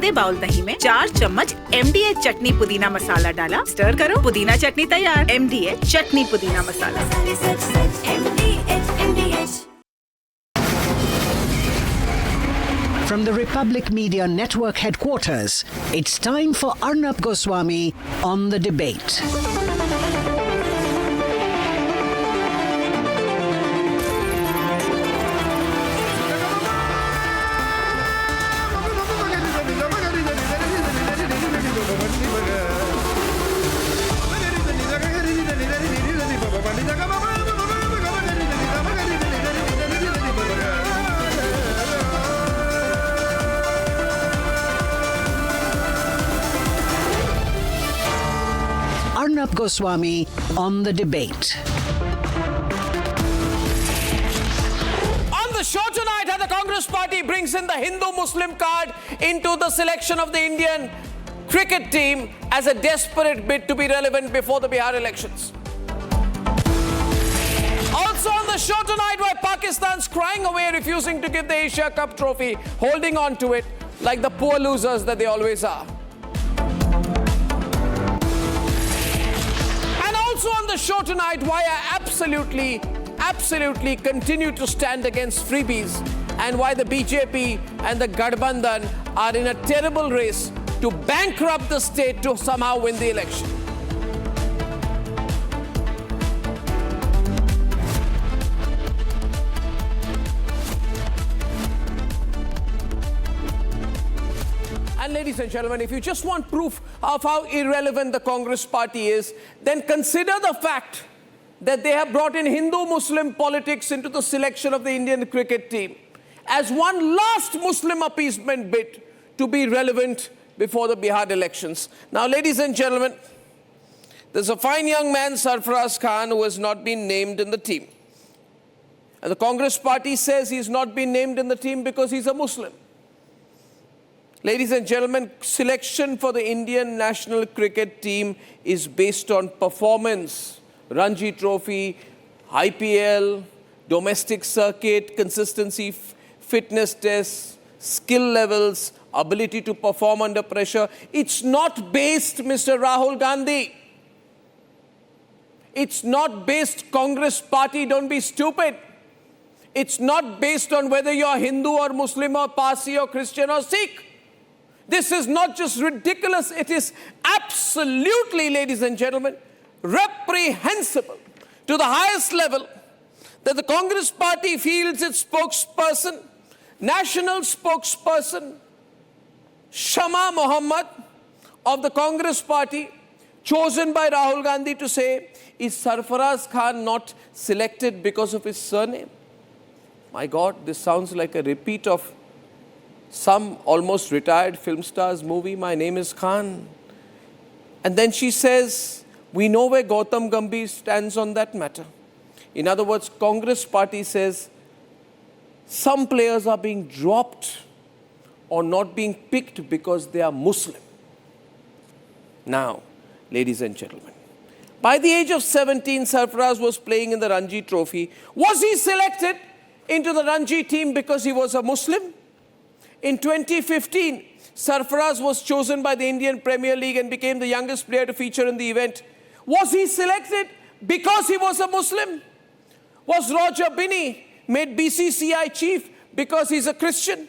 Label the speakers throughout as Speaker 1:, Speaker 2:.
Speaker 1: आधे बाउल दही में 4 चम्मच MDH चटनी पुदीना मसाला डाला, स्टर करो, पुदीना चटनी तैयार। MDH चटनी पुदीना मसाला।
Speaker 2: From the Republic Media Network headquarters, it's time for Arnab Goswami on the debate. Arnab Goswami on the debate.
Speaker 3: On the show tonight, how the Congress party brings in the Hindu-Muslim card into the selection of the Indian cricket team as a desperate bid to be relevant before the Bihar elections. Also on the show tonight, why Pakistan's crying away, refusing to give the Asia Cup trophy, holding on to it like the poor losers that they always are. Also on the show tonight, why I absolutely continue to stand against freebies, and why the BJP and the Gadbandhan are in a terrible race to bankrupt the state to somehow win the election. And ladies and gentlemen, if you just want proof of how irrelevant the Congress party is, then consider the fact that they have brought in Hindu-Muslim politics into the selection of the Indian cricket team as one last Muslim appeasement bid to be relevant before the Bihar elections. Now, ladies and gentlemen, there's a fine young man, Sarfaraz Khan, who has not been named in the team. And the Congress party says he's not been named in the team because he's a Muslim. Ladies and gentlemen, selection for the Indian national cricket team is based on performance. Ranji Trophy, IPL, domestic circuit, consistency, fitness tests, skill levels, ability to perform under pressure. It's not based, Mr. Rahul Gandhi. It's not based, Congress party, don't be stupid. It's not based on whether you're Hindu or Muslim or Parsi or Christian or Sikh. This is not just ridiculous, it is absolutely, ladies and gentlemen, reprehensible to the highest level that the Congress party feels its spokesperson, national spokesperson, Shama Muhammad of the Congress party, chosen by Rahul Gandhi, to say, is Sarfaraz Khan not selected because of his surname? My God, this sounds like a repeat of some almost retired film star's movie, My Name is Khan. And then she says, we know where Gautam Gambhir stands on that matter. In other words, Congress party says some players are being dropped or not being picked because they are Muslim. Now, ladies and gentlemen, by the age of 17, Sarfaraz was playing in the Ranji Trophy. Was he selected into the Ranji team because he was a Muslim? In 2015, Sarfaraz was chosen by the Indian Premier League and became the youngest player to feature in the event. Was he selected because he was a Muslim? Was Roger Binney made BCCI chief because he's a Christian?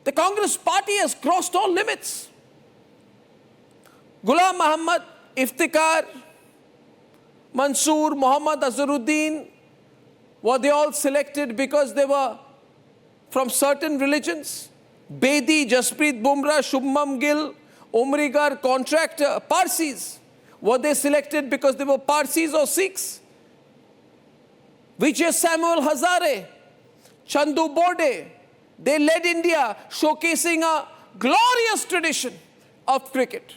Speaker 3: The Congress party has crossed all limits. Ghulam Muhammad, Iftikhar, Mansoor, Muhammad Azharuddin, were they all selected because they were from certain religions? Bedi, Jasprit Bumrah, Shubman Gill, Umrigar, contractor, Parsis. Were they selected because they were Parsis or Sikhs? Vijay Samuel Hazare, Chandu Borde, they led India, showcasing a glorious tradition of cricket.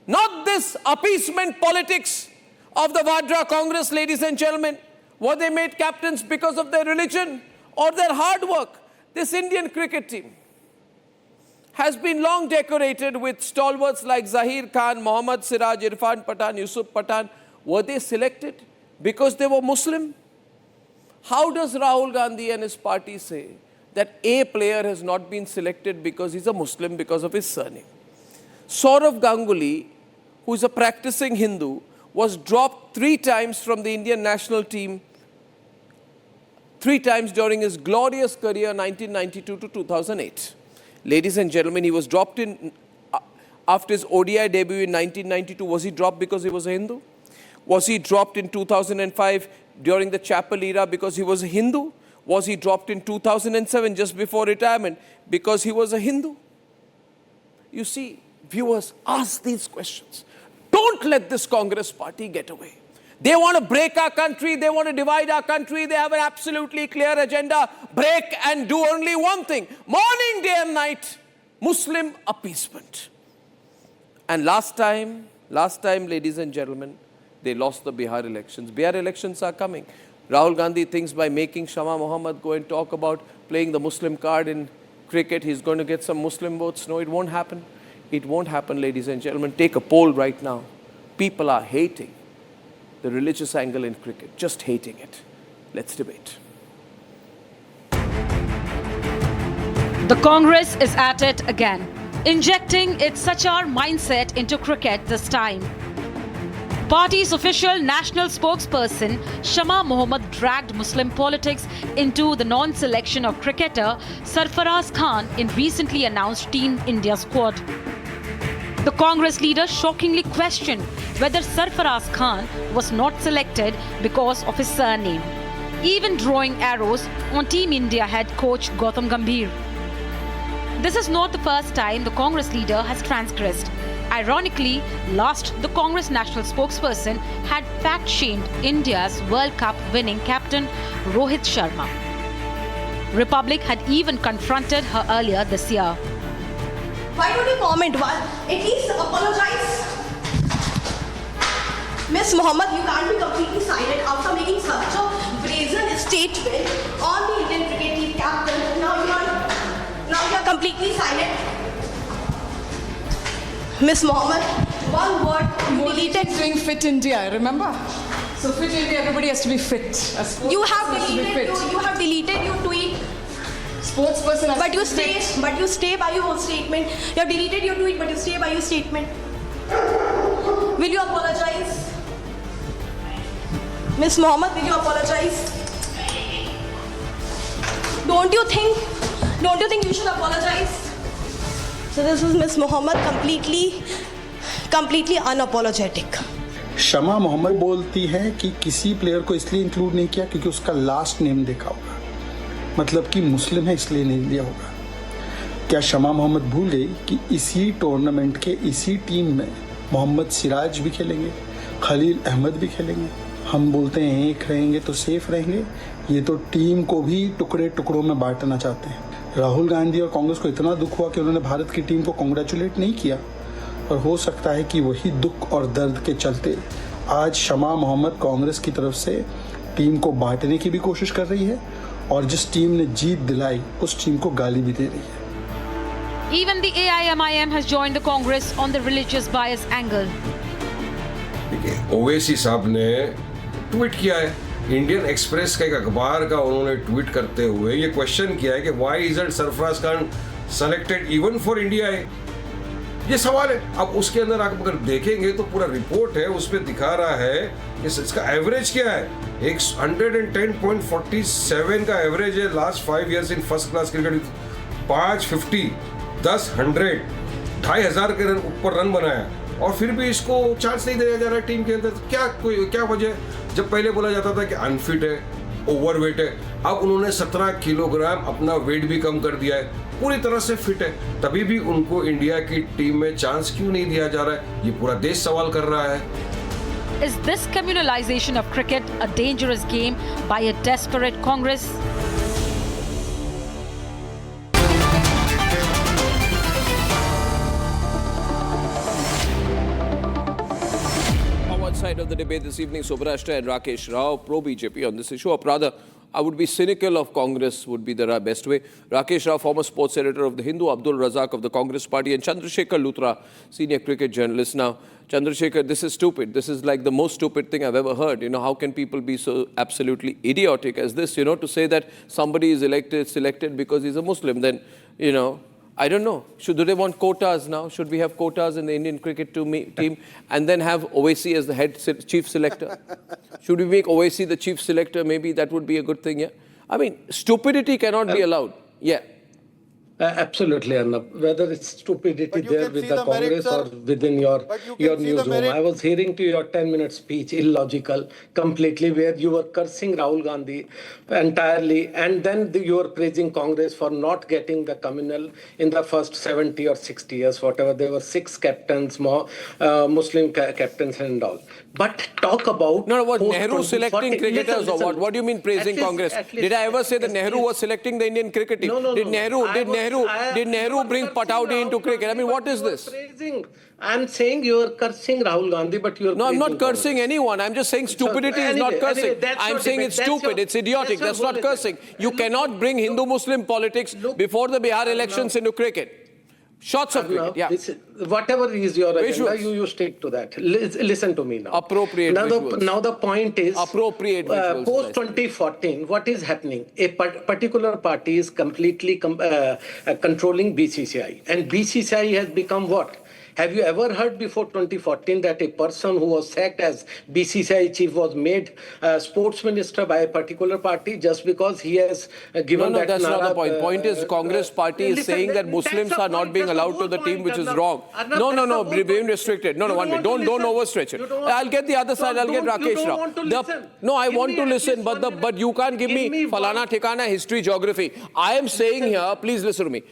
Speaker 3: Not this appeasement politics of the Vadra Congress, ladies and gentlemen. Were they made captains because of their religion or their hard work? This Indian cricket team has been long decorated with stalwarts like Zahir Khan, Mohammad Siraj, Irfan Pathan, Yusuf Pathan. Were they selected because they were Muslim? How does Rahul Gandhi and his party say that a player has not been selected because he's a Muslim because of his surname. Saurav Ganguly, who is a practicing Hindu, was dropped 3 times from the Indian national team, 3 times during his glorious career 1992 to 2008. Ladies and gentlemen, he was dropped in after his ODI debut in 1992. Was he dropped because he was a Hindu? Was he dropped in 2005 during the Chappell era because he was a Hindu? Was he dropped in 2007 just before retirement because he was a Hindu? You see, viewers, ask these questions. Don't let this Congress party get away. They want to break our country. They want to divide our country. They have an absolutely clear agenda. Break and do only one thing. Morning, day and night, Muslim appeasement. And last time, ladies and gentlemen, they lost the Bihar elections. Bihar elections are coming. Rahul Gandhi thinks by making Shama Mohammed go and talk about playing the Muslim card in cricket, he's going to get some Muslim votes. No, it won't happen. It won't happen, ladies and gentlemen. Take a poll right now. People are hating the religious angle in cricket, just hating it. Let's debate.
Speaker 4: The Congress is at it again, injecting its Sachar mindset into cricket this time. Party's official national spokesperson Shama Mohammed dragged Muslim politics into the non-selection of cricketer Sarfaraz Khan in recently announced Team India squad. The Congress leader shockingly questioned whether Sarfaraz Khan was not selected because of his surname, even drawing arrows on Team India head coach Gautam Gambhir. This is not the first time the Congress leader has transgressed. Ironically, last the Congress national spokesperson had fact-shamed India's World Cup winning captain Rohit Sharma. Republic had even confronted her earlier this year.
Speaker 5: Why don't you comment? At least apologize. Miss Mohammed, you can't be completely silent after making such a brazen statement on the Indian cricket team captain. Now you are completely silent. Miss Mohammed, one word you deleted.
Speaker 6: Doing Fit India, remember? So Fit India, everybody has to be fit.
Speaker 5: You have deleted your tweet.
Speaker 6: Sportsperson has
Speaker 5: But you stay by your statement. You have deleted your tweet, but you stay by your statement. Will you apologize? Miss Mohammed, will you apologize? Don't you think you should apologize? So this is Miss Mohammed, completely unapologetic.
Speaker 7: शमा मोहम्मद बोलती है कि किसी player को इसलिए include नहीं किया क्योंकि उसका लास्ट नेम देखा होगा, मतलब कि मुस्लिम है इसलिए नहीं दिया होगा। क्या शमा मोहम्मद भूल गई कि इसी टूर्नामेंट के इसी टीम में मोहम्मद सिराज भी खेलेंगे, खलील अहमद भी खेलेंगे? हम बोलते हैं एक रहेंगे तो सेफ रहेंगे, ये तो टीम को भी टुकड़े टुकड़ों में बांटना चाहते हैं। राहुल गांधी और कांग्रेस को इतना दुख हुआ कि उन्होंने भारत की टीम को कॉन्ग्रेचुलेट नहीं किया, और हो सकता है कि वही दुख और दर्द के चलते आज शमा मोहम्मद कांग्रेस की तरफ से टीम को बांटने की भी कोशिश कर रही है, और जिस टीम ने जीत दिलाई उस टीम को गाली भी दे रही है।
Speaker 4: Even the AIMIM has joined the Congress on the religious bias angle.
Speaker 8: देखिए, ओवैसी साहब ने ट्वीट किया है, इंडियन एक्सप्रेस का एक अखबार का उन्होंने ट्वीट करते हुए ये क्वेश्चन किया है कि why isn't Sarfaraz Khan selected even for India? ये सवाल है। अब उसके अंदर आप अगर देखेंगे तो पूरा रिपोर्ट है, उसमें दिखा रहा है कि इसका एवरेज क्या है। एक 110.47 का एवरेज है last 5 years in first class cricket. 550, 10, 100, 2500 के ऊपर रन बनाया, और फिर भी इसको चांस नहीं दिया जा रहा है टीम के अंदर। क्या वजह? जब पहले बोला जाता था कि अनफिट है, ओवरवेट है, अब उन्होंने 17 किलोग्राम अपना वेट भी कम कर दिया है, पूरी तरह से फिट है, तभी भी उनको इंडिया की टीम में चांस क्यों नहीं दिया जा रहा है? ये पूरा देश सवाल कर रहा है।
Speaker 4: Is this communalization of cricket a dangerous game by a desperate Congress?
Speaker 3: Side of the debate this evening, Subrashta and Rakesh Rao, pro-BJP on this issue, or rather, I would be cynical of Congress would be the best way. Rakesh Rao, former sports editor of The Hindu, Abdul Razak of the Congress Party, and Chandrasekhar Luthra, senior cricket journalist. Now, Chandrasekhar, this is stupid. This is like the most stupid thing I've ever heard. How can people be so absolutely idiotic as this, to say that somebody is selected because he's a Muslim? Then, I don't know. Do they want quotas now? Should we have quotas in the Indian cricket team and then have Owaisi as the head chief selector? Should we make Owaisi the chief selector? Maybe that would be a good thing, yeah? I mean, stupidity cannot be allowed. Yeah.
Speaker 9: Absolutely, Arnab. Whether it's stupidity there with the Congress or within your newsroom. I was hearing to your 10-minute speech, illogical, completely, where you were cursing Rahul Gandhi entirely, and then you were praising Congress for not getting the communal in the first 70 or 60 years, whatever. There were 6 captains, more Muslim captains and all. But talk about...
Speaker 3: No, what, Nehru selecting cricketers or what? What do you mean praising Congress? Did I ever say that Nehru was selecting the Indian cricket team?
Speaker 9: No.
Speaker 3: Did Nehru bring Patauti into cricket? I mean, what is this?
Speaker 9: I'm saying you are cursing Rahul Gandhi, but you are...
Speaker 3: No, I'm not cursing anyone. I'm just saying stupidity is not cursing. I'm saying it's stupid, it's idiotic. That's not cursing. You cannot bring Hindu-Muslim politics before the Bihar elections into cricket. Shots of cricket, yeah.
Speaker 9: Whatever is your agenda, you stick to that. Listen to me now.
Speaker 3: Appropriate visuals.
Speaker 9: Now the point is,
Speaker 3: appropriate visuals,
Speaker 9: post 2014, what is happening? A particular party is completely controlling BCCI, and BCCI has become what? Have you ever heard before 2014 that a person who was sacked as BCCI chief was made sports minister by a particular party just because he has given
Speaker 3: that? No, that's not the point. Point is Congress party is saying that Muslims are not being allowed to the team, which is wrong. No, being restricted. No, 1 minute. Don't overstretch it. I'll get the other side. I'll get Rakesh Rao. No, I want to listen, but you can't give me falana thikana history, geography. I am saying here, please listen to me.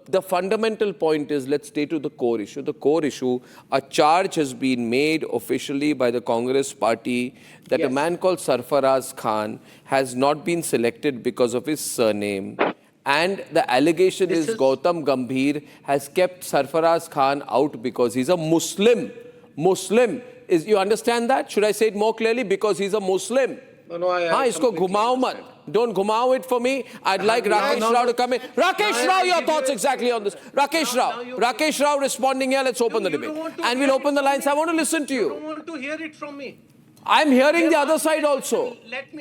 Speaker 3: The fundamental point is, let's stay to the core issue. The core issue, a charge has been made officially by the Congress party that a man called Sarfaraz Khan has not been selected because of his surname. And the allegation is Gautam Gambhir has kept Sarfaraz Khan out because he's a Muslim. You understand that? Should I say it more clearly? Because he's a Muslim.
Speaker 9: No,
Speaker 3: isko ghumao mat. Don't ghumao it for me. I'd like Rakesh Rao to come in. Rakesh Rao, your thoughts exactly on this. Rakesh Rao responding here. Let's open the debate. And we'll open the lines. I want to listen to you.
Speaker 9: You don't want to hear it from me.
Speaker 3: I'm hearing the other side also.
Speaker 9: Let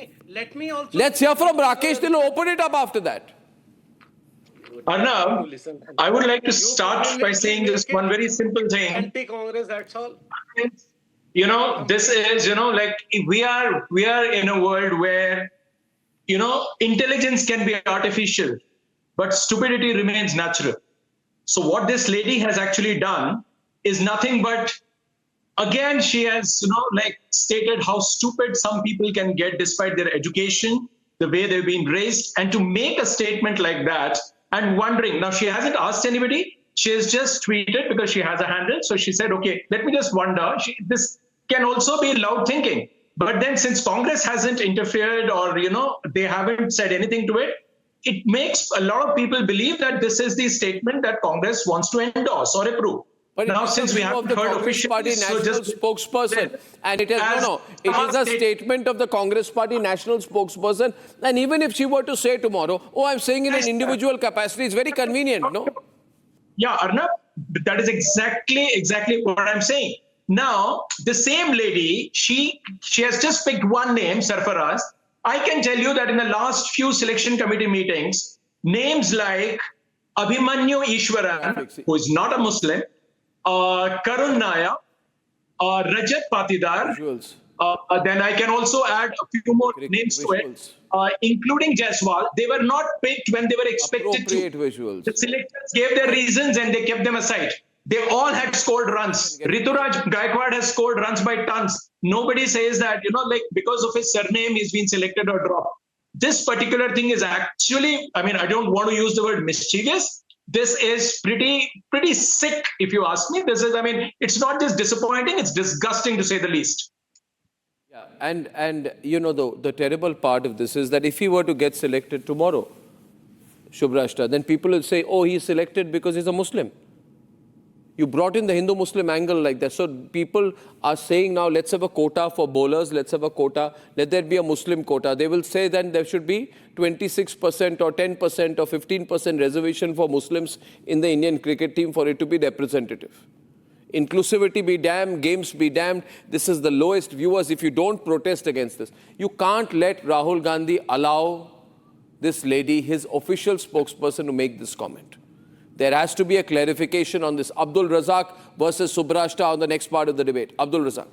Speaker 9: me also...
Speaker 3: Let's hear from Rakesh. Then we'll open it up after that.
Speaker 10: Arnab, I would like to start by saying just one very simple thing.
Speaker 9: Anti-Congress, that's all.
Speaker 10: This is, like we are in a world where, intelligence can be artificial, but stupidity remains natural. So what this lady has actually done is nothing but, again, she has, stated how stupid some people can get despite their education, the way they've been raised, and to make a statement like that and wondering, now she hasn't asked anybody, she has just tweeted because she has a handle. So she said, okay, let me just wonder. This can also be loud thinking. But then since Congress hasn't interfered or, they haven't said anything to it, it makes a lot of people believe that this is the statement that Congress wants to endorse or approve.
Speaker 3: But
Speaker 10: now, since we haven't heard officially,
Speaker 3: Party national spokesperson, and it is it is a statement of the Congress Party national spokesperson. And even if she were to say tomorrow, I'm saying in an individual capacity, it's very convenient, no?
Speaker 10: Yeah, Arnab, that is exactly what I'm saying. Now, the same lady, she has just picked one name, Sarfaraz. I can tell you that in the last few selection committee meetings, names like Abhimanyu Ishwaran, who is not a Muslim, Karun Naya, Rajat Patidar, then I can also add a few more names to it, including Jaiswal. They were not picked when they were expected to. The selectors gave their reasons and they kept them aside. They all had scored runs. Rituraj Gaikwad has scored runs by tons. Nobody says that, because of his surname, he's been selected or dropped. This particular thing is actually, I don't want to use the word mischievous. This is pretty sick, if you ask me. This is, it's not just disappointing, it's disgusting to say the least.
Speaker 3: Yeah, and the terrible part of this is that if he were to get selected tomorrow, Shubhrashta, then people will say, he's selected because he's a Muslim. You brought in the Hindu-Muslim angle like that. So people are saying now, let's have a quota for bowlers, let's have a quota, let there be a Muslim quota. They will say then there should be 26% or 10% or 15% reservation for Muslims in the Indian cricket team for it to be representative. Inclusivity be damned, games be damned. This is the lowest viewers if you don't protest against this. You can't let Rahul Gandhi allow this lady, his official spokesperson, to make this comment. There has to be a clarification on this. Abdul Razak versus Subrashta on the next part of the debate. Abdul Razak.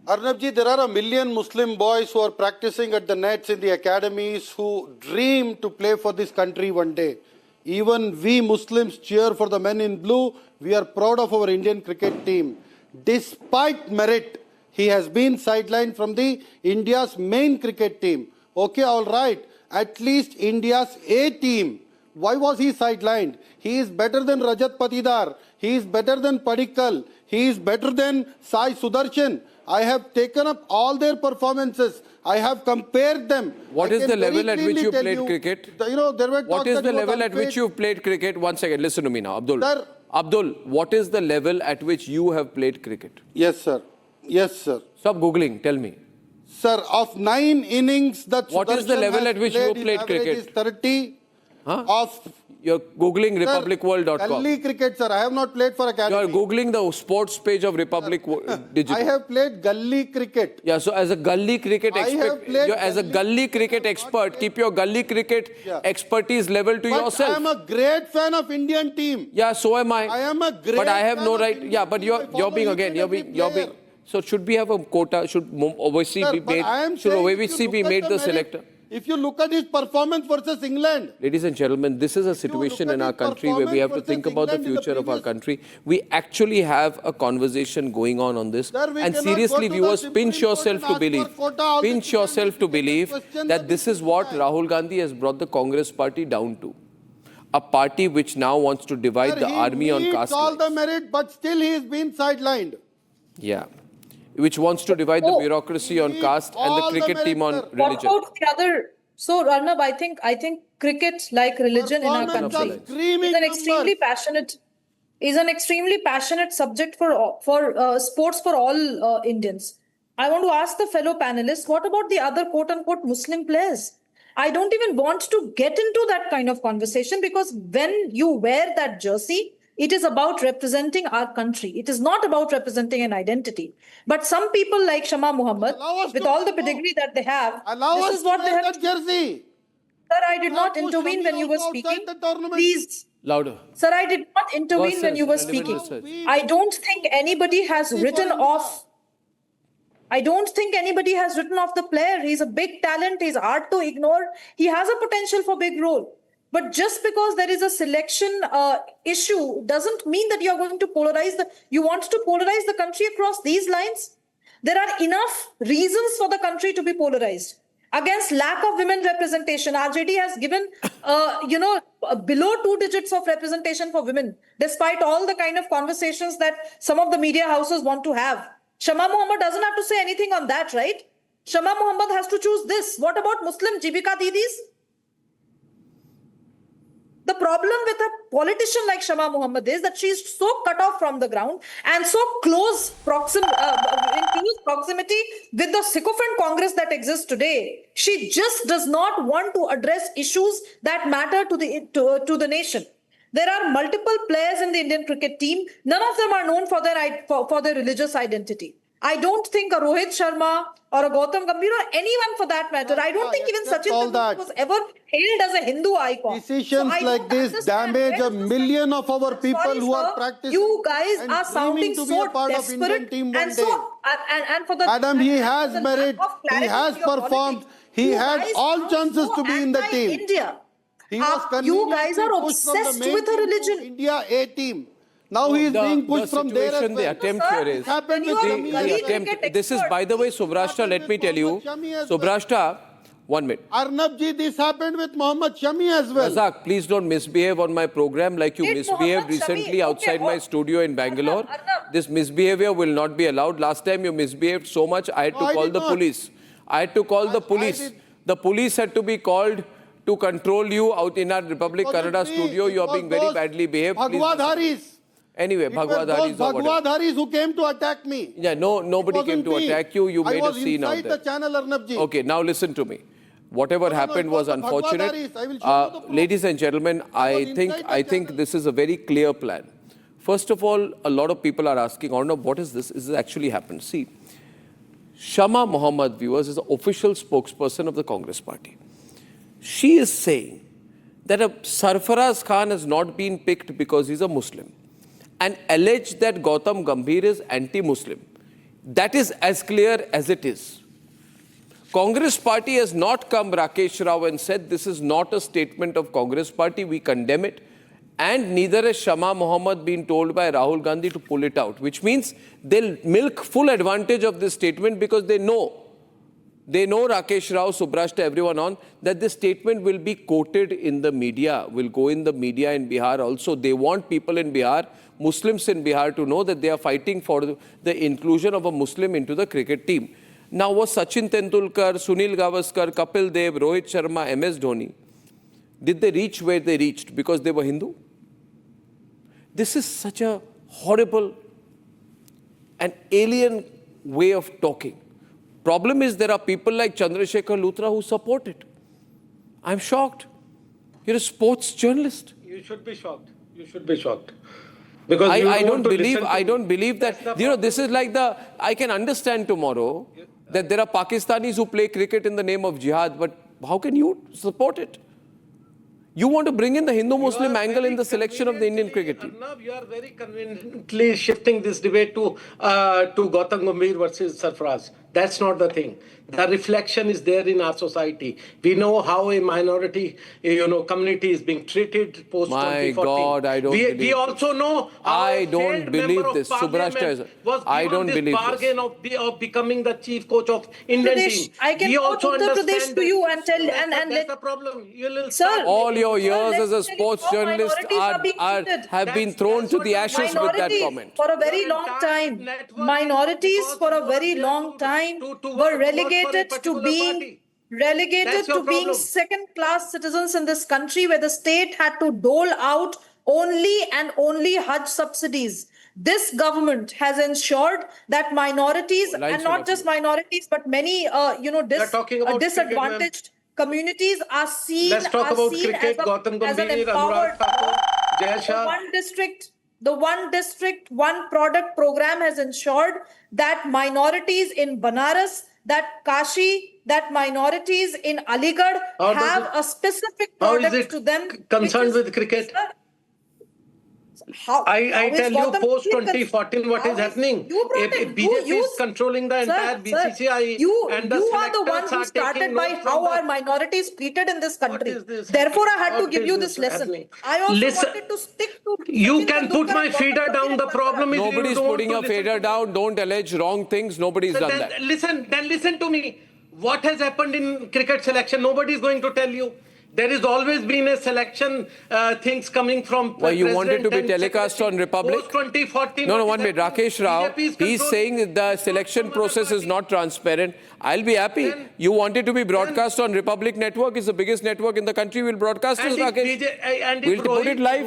Speaker 11: Arnab ji, there are a million Muslim boys who are practicing at the nets in the academies who dream to play for this country one day. Even we Muslims cheer for the men in blue. We are proud of our Indian cricket team. Despite merit, he has been sidelined from the India's main cricket team. Okay, all right. At least India's A team. Why was he sidelined? He is better than Rajat Patidar. He is better than Padikkal. He is better than Sai Sudarshan. I have taken up all their performances. I have compared them.
Speaker 3: What is the level at which you played cricket?
Speaker 11: What
Speaker 3: is the level at which you played cricket? One second, listen to me now, Abdul. Sir, Abdul, what is the level at which you have played cricket?
Speaker 11: Yes, sir. Yes, sir.
Speaker 3: Stop Googling, tell me.
Speaker 11: Sir, of 9 innings that
Speaker 3: what is the level at which you played cricket?
Speaker 11: Is 30. Of
Speaker 3: You're Googling republicworld.com.
Speaker 11: Gully cricket, sir. I have not played for academy.
Speaker 3: You're Googling the sports page of Republic Digital.
Speaker 11: I have played gully cricket.
Speaker 3: Yeah, so as a gully cricket expert, keep your gully cricket expertise level to yourself.
Speaker 11: I am a great fan of Indian team.
Speaker 3: Yeah, so am I.
Speaker 11: I am a great
Speaker 3: But I have no right.
Speaker 11: Indian
Speaker 3: Yeah, but you're being again. You're being. So should we have a quota? Should OVC be made? Should OVC be made the selector?
Speaker 11: If you look at his performance versus England.
Speaker 3: Ladies and gentlemen, this is a situation in our country where we have to think about the future of our country. We actually have a conversation going on this. And seriously, viewers, pinch yourself to believe that this is what Rahul Gandhi has brought the Congress party down to. A party which now wants to divide the army on caste lines.
Speaker 11: All the merit, but still he is being sidelined.
Speaker 3: Yeah. Which wants to divide the bureaucracy on caste and the cricket team on religion.
Speaker 12: What about the other? So, Arnab, I think cricket, like religion in our country, is an extremely passionate subject for sports for all Indians. I want to ask the fellow panelists, what about the other quote-unquote Muslim players? I don't even want to get into that kind of conversation because when you wear that jersey, it is about representing our country. It is not about representing an identity. But some people like Shama Muhammad, with all the pedigree that they have, this is what they have.
Speaker 11: Jersey.
Speaker 12: Sir, I did not intervene when you were speaking. Please.
Speaker 3: Louder.
Speaker 12: Sir, I did not intervene when you were speaking. I don't think anybody has written off. I don't think anybody has written off the player. He's a big talent. He's hard to ignore. He has a potential for big role. But just because there is a selection issue doesn't mean that you're going to you want to polarize the country across these lines. There are enough reasons for the country to be polarized. Against lack of women representation, RJD has given, below 2 digits of representation for women, despite all the kind of conversations that some of the media houses want to have. Shama Muhammad doesn't have to say anything on that, right? Shama Muhammad has to choose this. What about Muslim Jibika Didis? The problem with a politician like Shama Muhammad is that she is so cut off from the ground and so close in proximity with the sycophant Congress that exists today. She just does not want to address issues that matter to the nation. There are multiple players in the Indian cricket team. None of them are known for their religious identity. I don't think a Rohit Sharma or a Gautam Gambhir or anyone for that matter. I don't think even Sachin Tendulkar was ever hailed as a Hindu icon.
Speaker 11: Decisions like this damage a million of our people who are practicing.
Speaker 12: You guys are sounding so desperate and so and for the
Speaker 11: Madam, he has merit. He has performed. He had all chances to be in the team.
Speaker 12: India. You guys are obsessed with a religion.
Speaker 11: India A team. Now he is being pushed from there as well.
Speaker 3: The attempt here is... This is, by the way, Subrashta, let me tell you. Subrashta, 1 minute.
Speaker 11: Arnab ji, this happened with Mohammad Shami as well.
Speaker 3: Razak, please don't misbehave on my program like you misbehaved recently outside my studio in Bangalore. This misbehavior will not be allowed. Last time you misbehaved so much, I had to call the police. I had to call the police. The police had to be called to control you out in our Republic Kannada studio. You are being very badly behaved. Please
Speaker 11: Bhagwadharis.
Speaker 3: Anyway,
Speaker 11: Bhagwadharis
Speaker 3: Bhagwadharis
Speaker 11: who came to attack me.
Speaker 3: Yeah, nobody came to attack you. You made a scene out there.
Speaker 11: I was inside the channel, Arnabji.
Speaker 3: Okay, now listen to me. Whatever happened was unfortunate.
Speaker 11: I will show you the proof.
Speaker 3: Ladies and gentlemen, I think this is a very clear plan. First of all, a lot of people are asking, Arnab, what is this? Is this actually happened? See, Shama Mohammed, viewers, is the official spokesperson of the Congress party. She is saying that a Sarfaraz Khan has not been picked because he's a Muslim and alleged that Gautam Gambhir is anti-Muslim. That is as clear as it is. Congress party has not come, Rakesh Rao, and said this is not a statement of Congress party. We condemn it. And neither has Shama Mohammed been told by Rahul Gandhi to pull it out, which means they'll milk full advantage of this statement because they know Rakesh Rao, Subrashta, everyone on, that this statement will be quoted in the media, will go in the media in Bihar also. They want people in Bihar, Muslims in Bihar, to know that they are fighting for the inclusion of a Muslim into the cricket team. Now, was Sachin Tendulkar, Sunil Gavaskar, Kapil Dev, Rohit Sharma, MS Dhoni, did they reach where they reached because they were Hindu? This is such a horrible and alien way of talking. Problem is there are people like Chandrasekhar Luthra who support it. I'm shocked. You're a sports journalist.
Speaker 9: You should be shocked. You should be shocked. Because
Speaker 3: I don't believe that, this is like I can understand tomorrow that there are Pakistanis who play cricket in the name of jihad, but how can you support it? You want to bring in the Hindu-Muslim angle in the selection of the Indian cricket team.
Speaker 9: Arnab, you are very conveniently shifting this debate to Gautam Gambhir versus Sarfaraz. That's not the thing. The reflection is there in our society. We know how a minority, community is being treated post 2014.
Speaker 3: My God, I don't believe
Speaker 9: We also know how
Speaker 3: I don't believe this. Subrashta, I don't believe
Speaker 9: bargain
Speaker 3: this.
Speaker 9: of becoming the chief coach of Indian team.
Speaker 12: I can quote Uttar Pradesh to you and tell
Speaker 9: that's the problem.
Speaker 12: Sir,
Speaker 3: all your years as a sports journalist have been thrown to the ashes with that comment.
Speaker 12: For a very long time, minorities for a very long time were relegated to being second-class citizens in this country, where the state had to dole out only Hajj subsidies. This government has ensured that minorities, and not just minorities, but many disadvantaged communities are seen,
Speaker 9: Let's talk about cricket. Gautam Gambhir, Anurag Thakur, Jai Shah.
Speaker 12: The one district, one product program has ensured that minorities in Banaras, that Kashi, that minorities in Aligarh have a specific product to them.
Speaker 9: Concerned with cricket? I tell you, post 2014, what is happening? BJP is controlling the entire BCCI. And the
Speaker 12: you are the one who started by how are minorities treated in this country. Therefore, I had to give you this lesson. I also wanted to stick to...
Speaker 9: You can put my feeder down. The problem is
Speaker 3: nobody's putting your feeder down. Don't allege wrong things. Nobody's done that.
Speaker 9: Listen to me. What has happened in cricket selection? Nobody is going to tell you. There has always been a selection, things coming from...
Speaker 3: Why you wanted to be telecast on Republic?
Speaker 9: Post 2014...
Speaker 3: No, one minute. Rakesh Rao, he's saying that the selection process is not transparent. I'll be happy. You wanted to be broadcast on Republic Network. It's the biggest network in the country. We'll broadcast it, Rakesh. We'll put it live.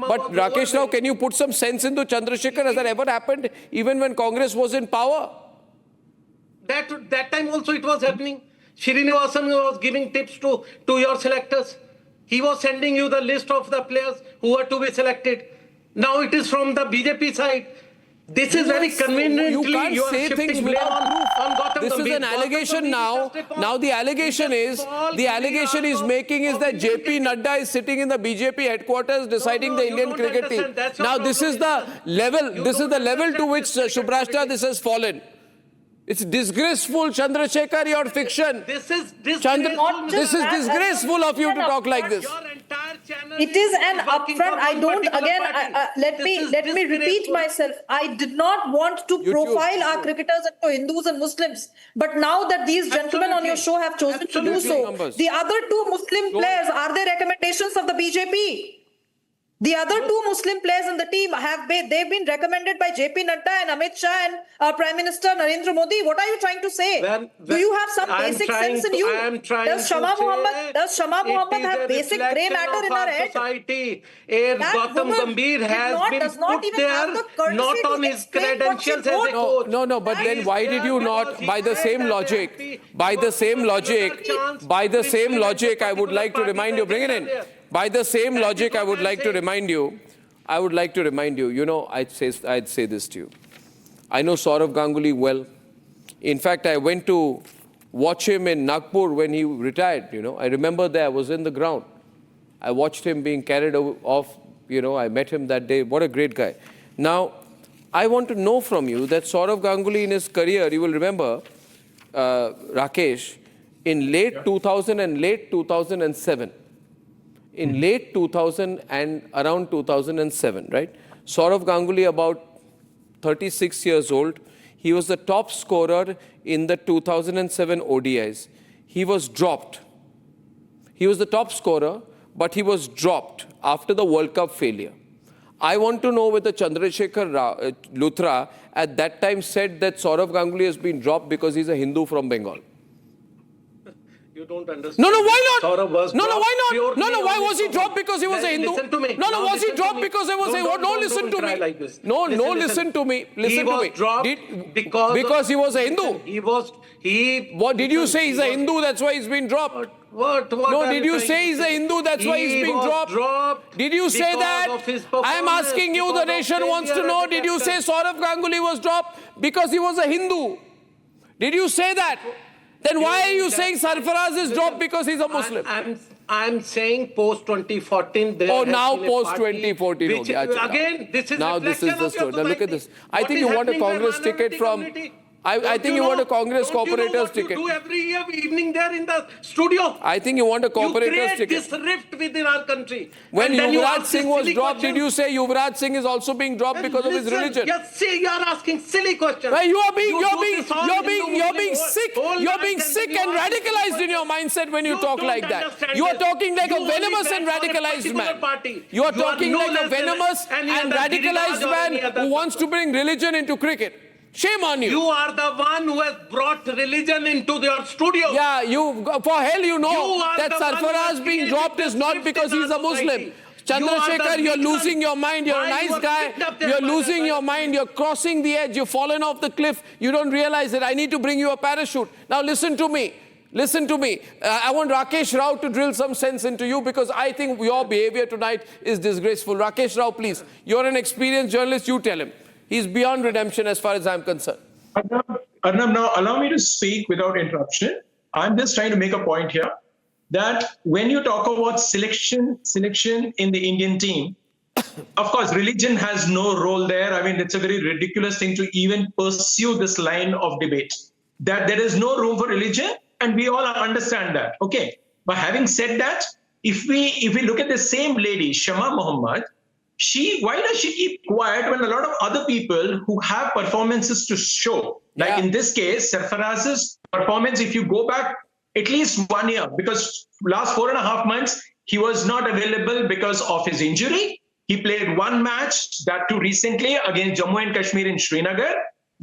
Speaker 3: But Rakesh Rao, can you put some sense into Chandrasekhar? Has that ever happened even when Congress was in power?
Speaker 9: That time also it was happening. Srinivasan was giving tips to your selectors. He was sending you the list of the players who were to be selected. Now it is from the BJP side. This is very conveniently
Speaker 3: you can't say things without proof. This is an allegation now. Now the allegation is making is that JP Nadda is sitting in the BJP headquarters deciding the Indian cricket team. Now this is the level. This is the level to which Subrashta this has fallen. It's disgraceful, Chandrasekhar, your fiction.
Speaker 9: This is
Speaker 3: disgraceful of you to talk like this.
Speaker 12: It is an upfront. I don't, again, let me repeat myself. I did not want to profile our cricketers into Hindus and Muslims. But now that these gentlemen on your show have chosen to do so, the other two Muslim players, are they recommendations of the BJP? The other two Muslim players in the team they've been recommended by JP Nadda and Amit Shah and Prime Minister Narendra Modi. What are you trying to say? Do you have some basic sense in you? Does Shama Muhammad have basic grey matter in her head?
Speaker 9: Society. Gautam Gambhir has been put there, not on his credentials as a coach.
Speaker 3: No, but then why did you not, by the same logic, I would like to remind you, bring it in. By the same logic, I would like to remind you, you know, I'd say this to you. I know Saurav Ganguly well. In fact, I went to watch him in Nagpur when he retired, you know. I remember there, I was in the ground. I watched him being carried off, you know, I met him that day. What a great guy. Now, I want to know from you that Saurav Ganguly in his career, you will remember, Rakesh, in late 2000 and late 2007, in late 2000 and around 2007, right? Saurav Ganguly, about 36 years old, he was the top scorer in the 2007 ODIs. He was dropped. He was the top scorer, but he was dropped after the World Cup failure. I want to know whether Chandrasekhar Luthra at that time said that Saurav Ganguly has been dropped because he's a Hindu from Bengal.
Speaker 9: You don't understand.
Speaker 3: No, why not?
Speaker 9: Saurav was
Speaker 3: why not?
Speaker 9: why
Speaker 3: was he dropped because he was a Hindu?
Speaker 9: Listen to me.
Speaker 3: Was he dropped because he was a Hindu? No, listen to me.
Speaker 9: Like this.
Speaker 3: Listen to me. Listen to me.
Speaker 9: Dropped
Speaker 3: because he was a Hindu.
Speaker 9: What
Speaker 3: did you say? He's a Hindu, that's why he's been dropped.
Speaker 9: What
Speaker 3: no, did you say he's a Hindu, that's why he's being dropped? Did you say that? I am asking you, the nation wants to know, did you say Saurav Ganguly was dropped because he was a Hindu? Did you say that? Then why are you saying Sarfaraz is dropped because he's a Muslim?
Speaker 9: I'm saying post 2014.
Speaker 3: Oh, now post 2014.
Speaker 9: Again, this is
Speaker 3: now this is the story. Now look at this. I think you want a Congress ticket from. I think you want a Congress corporator's ticket.
Speaker 9: You do every evening there in the studio.
Speaker 3: I think you want a corporator's ticket.
Speaker 9: You create this rift within our country.
Speaker 3: When Yuvraj Singh was dropped, did you say Yuvraj Singh is also being dropped because of his religion?
Speaker 9: Yes, see, you are asking silly questions.
Speaker 3: Well, you're being sick. You're being sick and radicalized in your mindset when you talk like that. You are talking like a venomous and radicalized man. You are talking like a venomous and radicalized man who wants to bring religion into cricket. Shame on you.
Speaker 9: You are the one who has brought religion into your studio.
Speaker 3: Yeah, for hell you know that Sarfaraz being dropped is not because he's a Muslim. Chandrasekhar, you're losing your mind. You're a nice guy. You're losing your mind. You're crossing the edge. You've fallen off the cliff. You don't realize it. I need to bring you a parachute. Now listen to me. Listen to me. I want Rakesh Rao to drill some sense into you because I think your behavior tonight is disgraceful. Rakesh Rao, please. You're an experienced journalist. You tell him. He's beyond redemption as far as I'm concerned.
Speaker 10: Arnab, now allow me to speak without interruption. I'm just trying to make a point here that when you talk about selection in the Indian team, of course, religion has no role there. I mean, it's a very ridiculous thing to even pursue this line of debate, that there is no room for religion, and we all understand that. Okay. But having said that, if we look at the same lady, Shama Muhammad, why does she keep quiet when a lot of other people who have performances to show, like in this case, Sarfaraz's performance, if you go back at least 1 year, because last 4.5 months, he was not available because of his injury. He played one match, that too recently, against Jammu and Kashmir in Srinagar,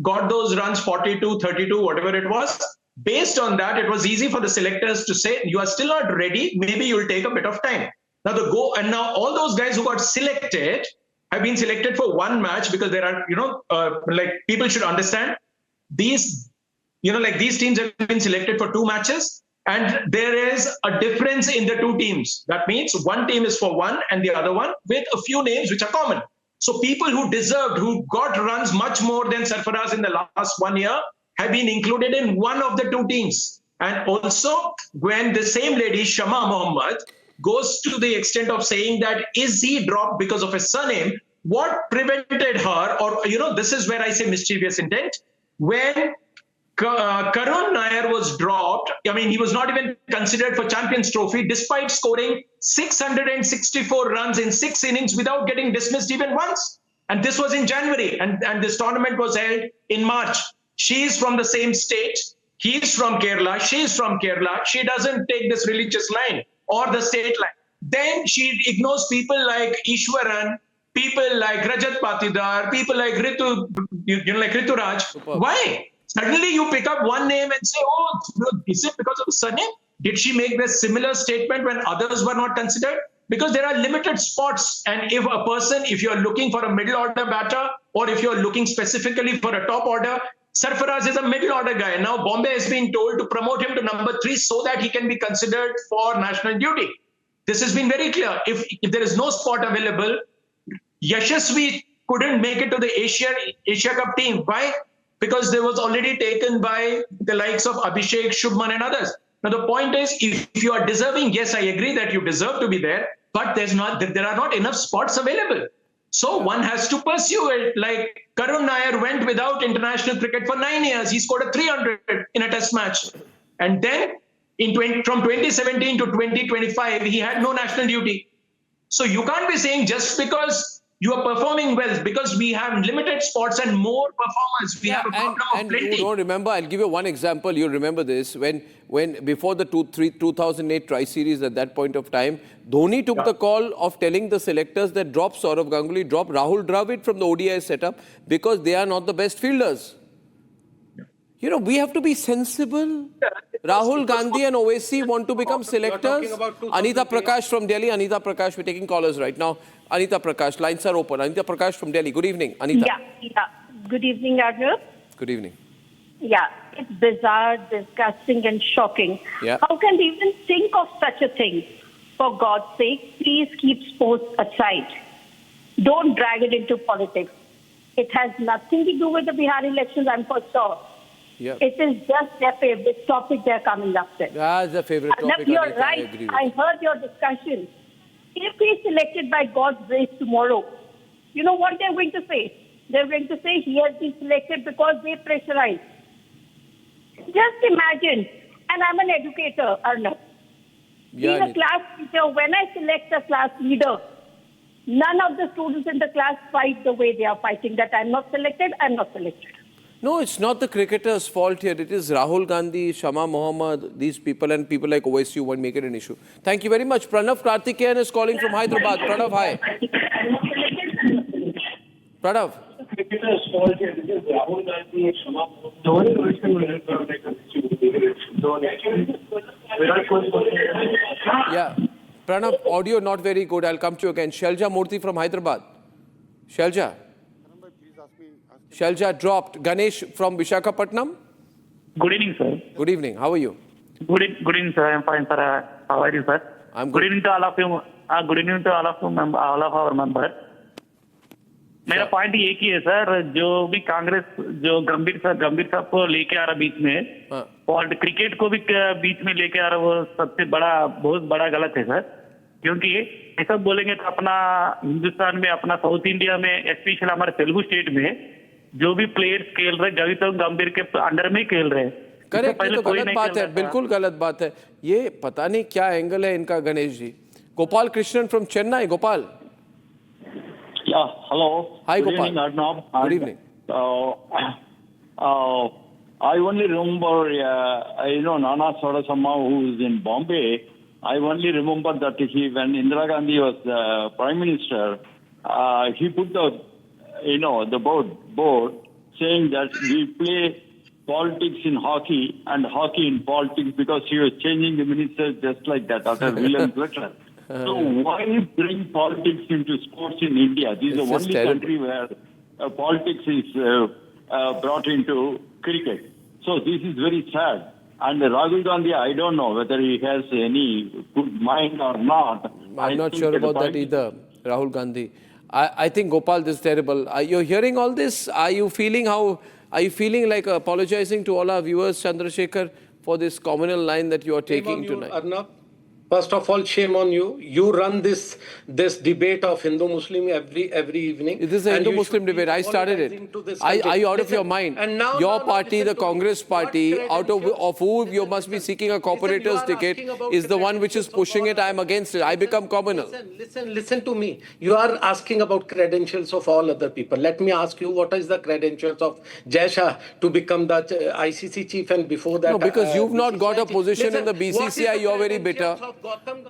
Speaker 10: got those runs 42, 32, whatever it was. Based on that, it was easy for the selectors to say, you are still not ready, maybe you'll take a bit of time. Now all those guys who got selected have been selected for one match because there are, like people should understand these, these teams have been selected for 2 matches and there is a difference in the 2 teams. That means one team is for one and the other one with a few names which are common. So people who deserved, who got runs much more than Sarfaraz in the last 1 year have been included in one of the 2 teams. And also when the same lady, Shama Muhammad, goes to the extent of saying that is he dropped because of his surname, what prevented her, or this is where I say mischievous intent, when Karun Nair was dropped, I mean he was not even considered for Champions Trophy despite scoring 664 runs in 6 innings without getting dismissed even once. And this was in January and this tournament was held in March. She is from the same state, he is from Kerala, she is from Kerala, she doesn't take this religious line or the state line. then she ignores people like Ishwaran, people like Rajat Patidar, people like Rituraj. Why? Suddenly you pick up one name and say, oh, is it because of the surname? Did she make this similar statement when others were not considered? Because there are limited spots. And if you're looking for a middle order batter, or if you're looking specifically for a top order, Sarfaraz is a middle order guy. Now Bombay has been told to promote him to number 3 so that he can be considered for national duty. This has been very clear. If there is no spot available, Yashasvi couldn't make it to the Asia Cup team. Why? Because they was already taken by the likes of Abhishek, Shubman and others. Now the point is, if you are deserving, yes, I agree that you deserve to be there, but there are not enough spots available. So one has to pursue it. Like Karun Nair went without international cricket for 9 years. He scored a 300 in a test match. And then from 2017 to 2025, he had no national duty. So you can't be saying just because you are performing well, because we have limited spots and more performers. We have a problem of plenty.
Speaker 3: You don't remember, I'll give you one example. You remember this, when before the 2008 Tri-Series at that point of time, Dhoni took the call of telling the selectors that drop Saurav Ganguly, drop Rahul Dravid from the ODI setup because they are not the best fielders. You know, we have to be sensible. Rahul Gandhi and Owaisi want to become selectors. Anita Prakash from Delhi. Anita Prakash, we're taking callers right now. Anita Prakash, lines are open. Anita Prakash from Delhi. Good evening, Anita.
Speaker 13: Yeah. Good evening, Arnab.
Speaker 3: Good evening.
Speaker 13: Yeah, it's bizarre, disgusting and shocking.
Speaker 3: Yeah.
Speaker 13: How can they even think of such a thing? For God's sake, please keep sports aside. Don't drag it into politics. It has nothing to do with the Bihar elections, I'm for sure.
Speaker 3: Yeah.
Speaker 13: It is just their favorite topic they're coming up with.
Speaker 3: That's the favorite topic.
Speaker 13: You're
Speaker 3: Anita,
Speaker 13: right. I heard your discussion. If he's selected by God's grace tomorrow, you know what they're going to say? They're going to say he has been selected because they pressurized. Just imagine, and I'm an educator, Arnab. Being a class teacher, when I select a class leader, none of the students in the class fight the way they are fighting, that I'm not selected, I'm not selected.
Speaker 3: No, it's not the cricketers' fault here. It is Rahul Gandhi, Shama Mohammad, these people and people like Owaisi who won't make it an issue. Thank you very much. Pranav Karthikeyan is calling from Hyderabad. Pranav, hi. Pranav. Yeah. Pranav, audio not very good. I'll come to you again. Shelja Murthy from Hyderabad. Shelja. Shelja dropped. Ganesh from Visakhapatnam.
Speaker 14: Good evening, sir.
Speaker 3: Good evening. How are you?
Speaker 14: Good evening, sir. I'm fine, sir. How are you, sir?
Speaker 3: I'm good.
Speaker 14: Good evening to all of you. Good evening to all of our members. मेरा point एक ही है sir, जो भी कांग्रेस जो गंभीर साहब को लेके आ रहा बीच में, और क्रिकेट को भी बीच में लेके आ रहा, वो सबसे बहुत बड़ा गलत है सर. क्योंकि ये सब बोलेंगे तो अपना हिंदुस्तान में, अपना साउथ इंडिया में, स्पेशल हमारे तेलुगु स्टेट में जो भी प्लेयर्स खेल रहे गौतम गंभीर के अंडर में खेल रहे.
Speaker 3: करेक्ट, ये तो गलत बात है, बिल्कुल गलत बात है. ये पता नहीं क्या एंगल है इनका. Ganesh ji. Gopal Krishnan from Chennai. Gopal.
Speaker 15: Hello.
Speaker 3: Hi,
Speaker 15: Good
Speaker 3: Gopal.
Speaker 15: evening, Arnab.
Speaker 3: Good evening.
Speaker 15: I only remember, Nana Sarasamma, who is in Bombay. I only remember that when Indira Gandhi was Prime Minister, he put the board saying that we play politics in hockey and hockey in politics, because he was changing the ministers just like that after William Butler. So why bring politics into sports in India? This is the only country where politics is brought into cricket. So this is very sad. And Rahul Gandhi, I don't know whether he has any good mind or not.
Speaker 3: I'm not sure about that either, Rahul Gandhi. I think, Gopal, this is terrible. You're hearing all this? Are you feeling like apologizing to all our viewers, Chandrasekhar, for this communal line that you are taking tonight?
Speaker 9: Arnab. First of all, shame on you. You run this debate of Hindu-Muslim every evening.
Speaker 3: This is a Hindu-Muslim debate. I started it. Are you out of your mind?
Speaker 9: And now,
Speaker 3: your party, the Congress party, out of who you must be seeking a corporator's ticket, is the one which is pushing it. I am against it. I become communal.
Speaker 9: Listen to me. You are asking about credentials of all other people. Let me ask you, what is the credentials of Jai Shah to become the ICC chief, and before that...
Speaker 3: No, because you've not got a position in the BCCI, you're very bitter.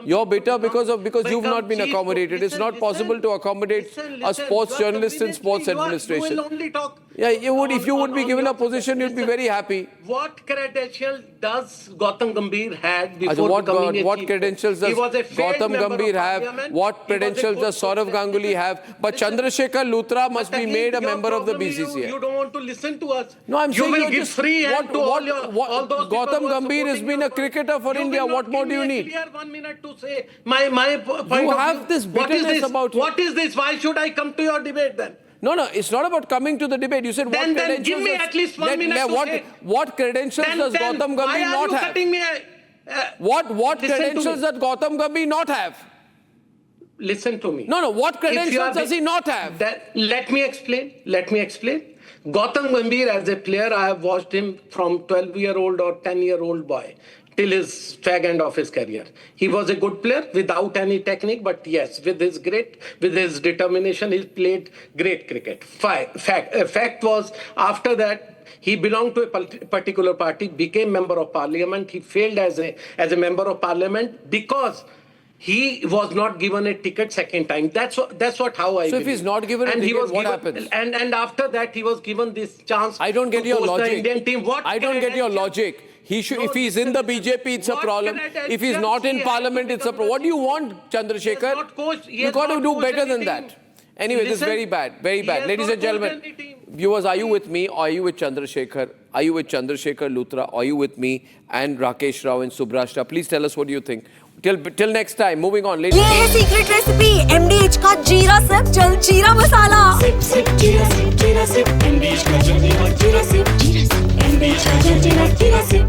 Speaker 3: You're bitter because you've not been accommodated. It's not possible to accommodate a sports journalist in sports administration.
Speaker 9: You will only talk.
Speaker 3: Yeah, you would. If you would be given a position, you'd be very happy.
Speaker 9: What credential does Gautam Gambhir had before becoming a
Speaker 3: what
Speaker 9: chief
Speaker 3: credentials
Speaker 9: coach?
Speaker 3: does Gautam Gambhir have? What credentials does Saurav Ganguly have? But Chandrasekhar Luthra must be made a member of the BCCI.
Speaker 9: You don't want to listen to us.
Speaker 3: No, I'm saying
Speaker 9: you will give free hand to all those
Speaker 3: Gautam Gambhir has been a cricketer for India. What more do you need?
Speaker 9: 1 minute to say my point
Speaker 3: You
Speaker 9: of
Speaker 3: have
Speaker 9: view.
Speaker 3: this bitterness about
Speaker 9: What is this? Why should I come to your debate then?
Speaker 3: No, it's not about coming to the debate. You said
Speaker 9: Then
Speaker 3: what credentials...
Speaker 9: give me at least 1 minute to say.
Speaker 3: What credentials does Gautam Gambhir not have?
Speaker 9: Cutting me,
Speaker 3: What credentials does Gautam Gambhir not have?
Speaker 9: Listen to me.
Speaker 3: No, what credentials does he not have?
Speaker 9: Let me explain. Gautam Gambhir as a player, I have watched him from 12-year-old or 10-year-old boy till his fag end of his career. He was a good player without any technique, but yes, with his determination, he played great cricket. Fact was, after that, he belonged to a particular party, became member of parliament. He failed as a member of parliament because he was not given a ticket second time. That's how I.
Speaker 3: So if he's not given a ticket, what happens?
Speaker 9: And after that, he was given this chance.
Speaker 3: I don't get your logic.
Speaker 9: The Indian team.
Speaker 3: I don't get your logic. If he's in the BJP, it's a problem. If he's not in parliament, it's a problem. What do you want, Chandrasekhar? You got to do better than that. Anyway, this is very bad. Very bad. Ladies and gentlemen, viewers, are you with me or are you with Chandrasekhar? Are you with Chandrasekhar Luthra? Are you with me and Rakesh Rao and Subrashta? Please tell us what you think. Till next time, moving on.
Speaker 16: ये है secret recipe MDH का जीरा SIP जल जीरा मसाला। SIP जीरा SIP MDH का जल जीरा सिप।